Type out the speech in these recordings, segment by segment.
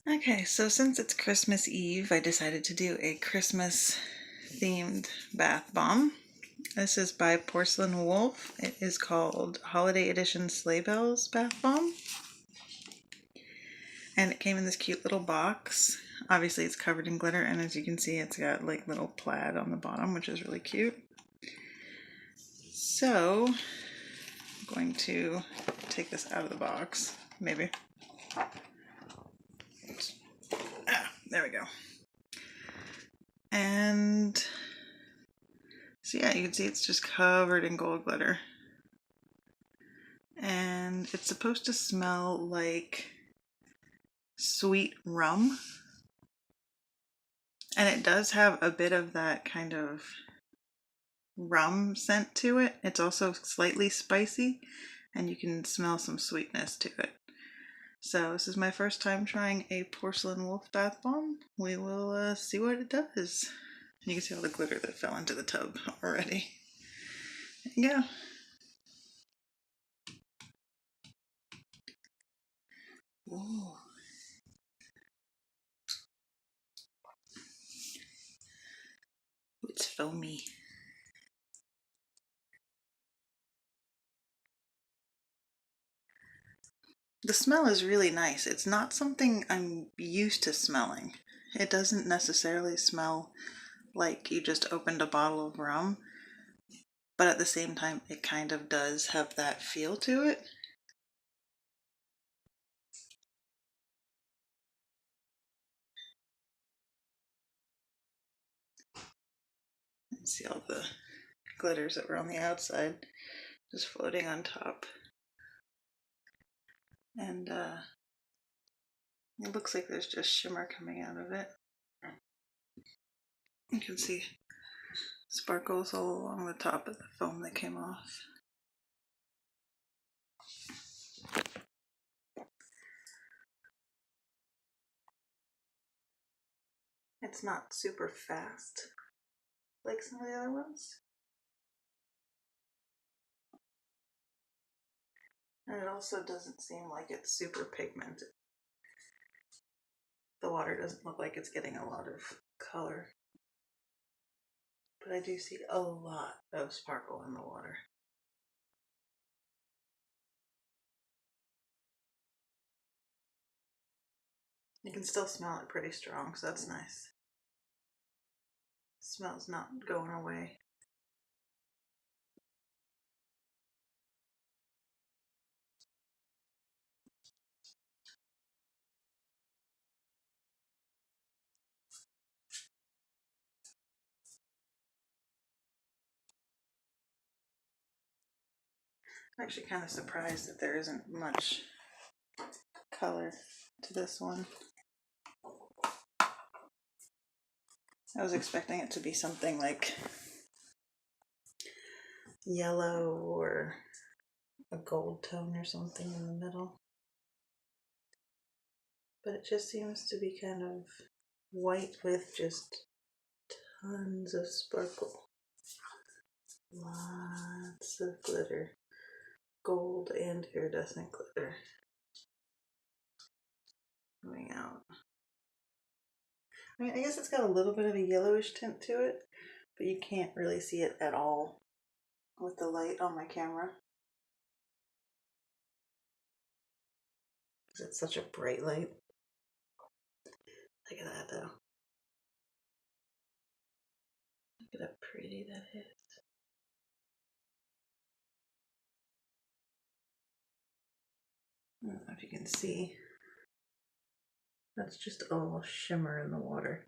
Okay, so since it's Christmas Eve, I decided to do a Christmas themed bath bomb. This is by Porcelain Wolf. It is called Holiday Edition Sleigh Bells Bath Bomb. And it came in this cute little box. Obviously it's covered in glitter, and as you can see it's got like little plaid on the bottom, which is really cute. So I'm going to take this out of the box, maybe. There we go. And so yeah, you can see it's just covered in gold glitter. And it's supposed to smell like sweet rum. And it does have a bit of that kind of rum scent to it. It's also slightly spicy, and you can smell some sweetness to it. So this is my first time trying a Porcelain Wolf bath bomb. We will see what it does. You can see all the glitter that fell into the tub already. There you go. Ooh. It's foamy. The smell is really nice. It's not something I'm used to smelling. It doesn't necessarily smell like you just opened a bottle of rum, but at the same time it kind of does have that feel to it. See all the glitters that were on the outside just floating on top. And it looks like there's just shimmer coming out of it. You can see sparkles all along the top of the foam that came off. It's not super fast like some of the other ones. And it also doesn't seem like it's super pigmented. The water doesn't look like it's getting a lot of color. But I do see a lot of sparkle in the water. You can still smell it pretty strong, so that's nice. The smell's not going away. I'm actually kind of surprised that there isn't much color to this one. I was expecting it to be something like yellow or a gold tone or something in the middle. But it just seems to be kind of white with just tons of sparkle. Lots of glitter. Gold and iridescent glitter coming out. I mean, I guess it's got a little bit of a yellowish tint to it, but you can't really see it at all with the light on my camera. Because it's such a bright light. Look at that though. Look at how pretty that is. I don't know if you can see. That's just all shimmer in the water.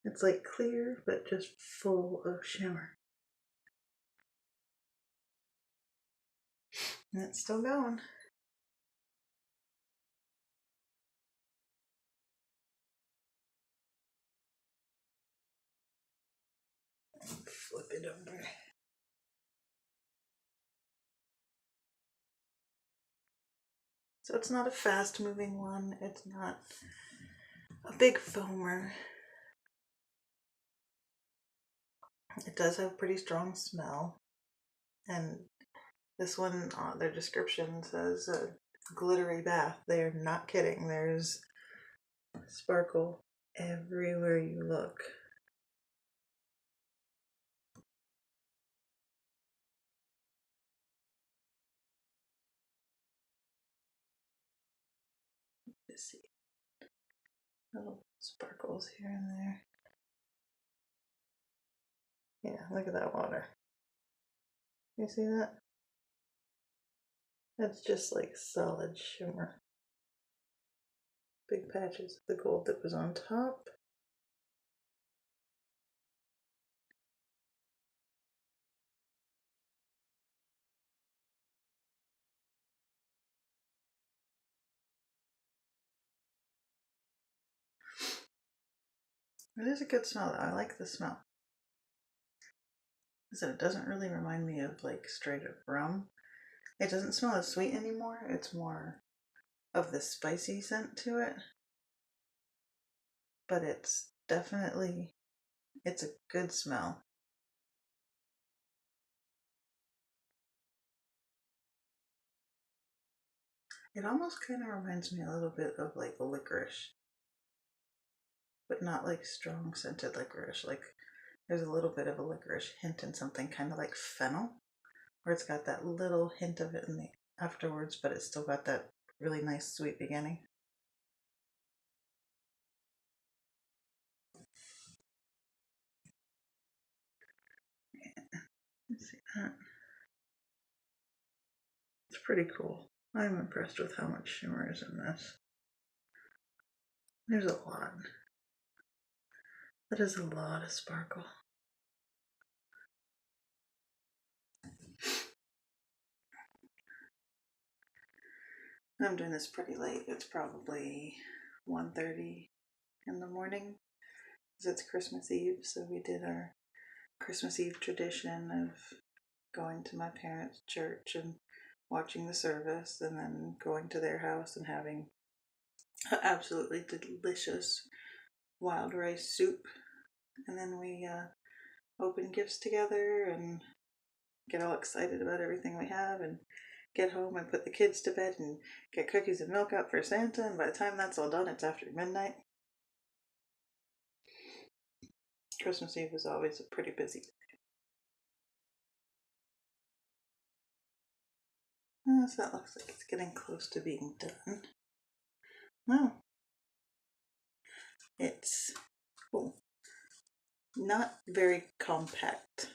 It's like clear, but just full of shimmer. And it's still going. Flip it over. So it's not a fast moving one. It's not a big foamer. It does have a pretty strong smell. And this one, their description says glittery bath. They are not kidding. There's sparkle everywhere you look. Let's see. Little sparkles here and there. Yeah, look at that water. You see that? That's just like solid shimmer. Big patches of the gold that was on top. It is a good smell though. I like the smell. So it doesn't really remind me of like straight up rum. It doesn't smell as sweet anymore. It's more of the spicy scent to it. But it's definitely, it's a good smell. It almost kind of reminds me a little bit of like licorice, but not like strong scented licorice. Like there's a little bit of a licorice hint in something kind of like fennel, where it's got that little hint of it in the afterwards, but it's still got that really nice sweet beginning. Let's see that. It's pretty cool. I'm impressed with how much shimmer is in this. There's a lot. That is a lot of sparkle. I'm doing this pretty late. It's probably 1:30 in the morning because it's Christmas Eve. So we did our Christmas Eve tradition of going to my parents' church and watching the service and then going to their house and having absolutely delicious wild rice soup. And then we open gifts together and get all excited about everything we have and get home and put the kids to bed and get cookies and milk out for Santa. And by the time that's all done, it's after midnight. Christmas Eve is always a pretty busy day. So that looks like it's getting close to being done. Well, it's not very compact.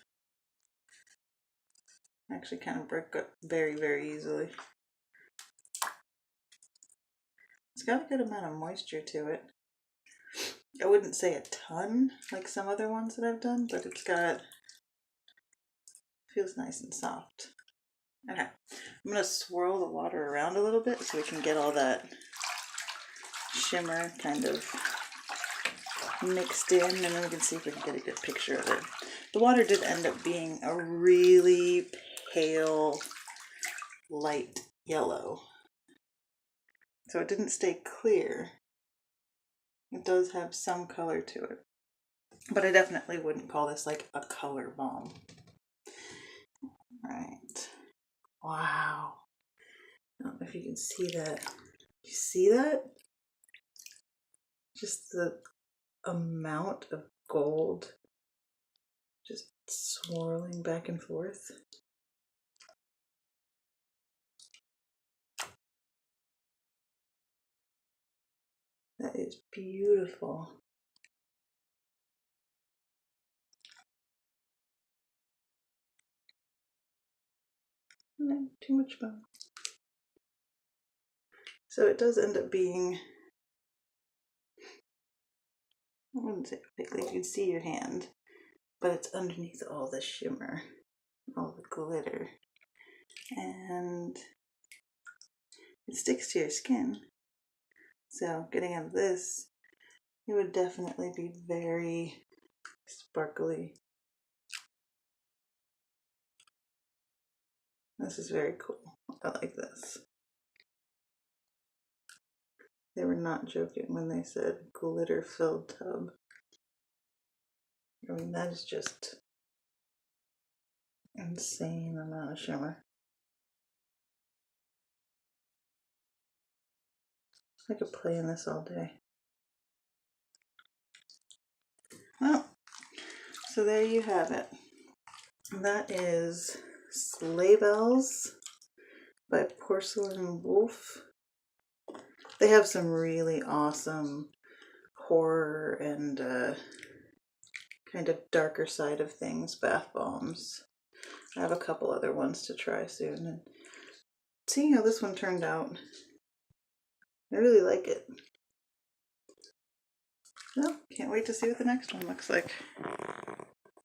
Actually kind of broke up very, very easily. It's got a good amount of moisture to it. I wouldn't say a ton like some other ones that I've done, but feels nice and soft. Okay, I'm gonna swirl the water around a little bit so we can get all that shimmer kind of mixed in, and then we can see if we can get a good picture of it. The water did end up being a really pale, light yellow. So it didn't stay clear. It does have some color to it. But I definitely wouldn't call this like a color bomb. Right. Wow. I don't know if you can see that. You see that? Just the amount of gold just swirling back and forth. That is beautiful. Too much bone. So it does end up being, I wouldn't say quickly, you can see your hand, but it's underneath all the shimmer, all the glitter, and it sticks to your skin. So getting out of this, it would definitely be very sparkly. This is very cool. I like this. They were not joking when they said glitter-filled tub. I mean, that is just insane amount of shimmer. I could play in this all day. Well, so there you have it. That is Sleigh Bells by Porcelain Wolf. They have some really awesome horror and kind of darker side of things bath bombs. I have a couple other ones to try soon, and seeing how this one turned out, I really like it. Well, can't wait to see what the next one looks like.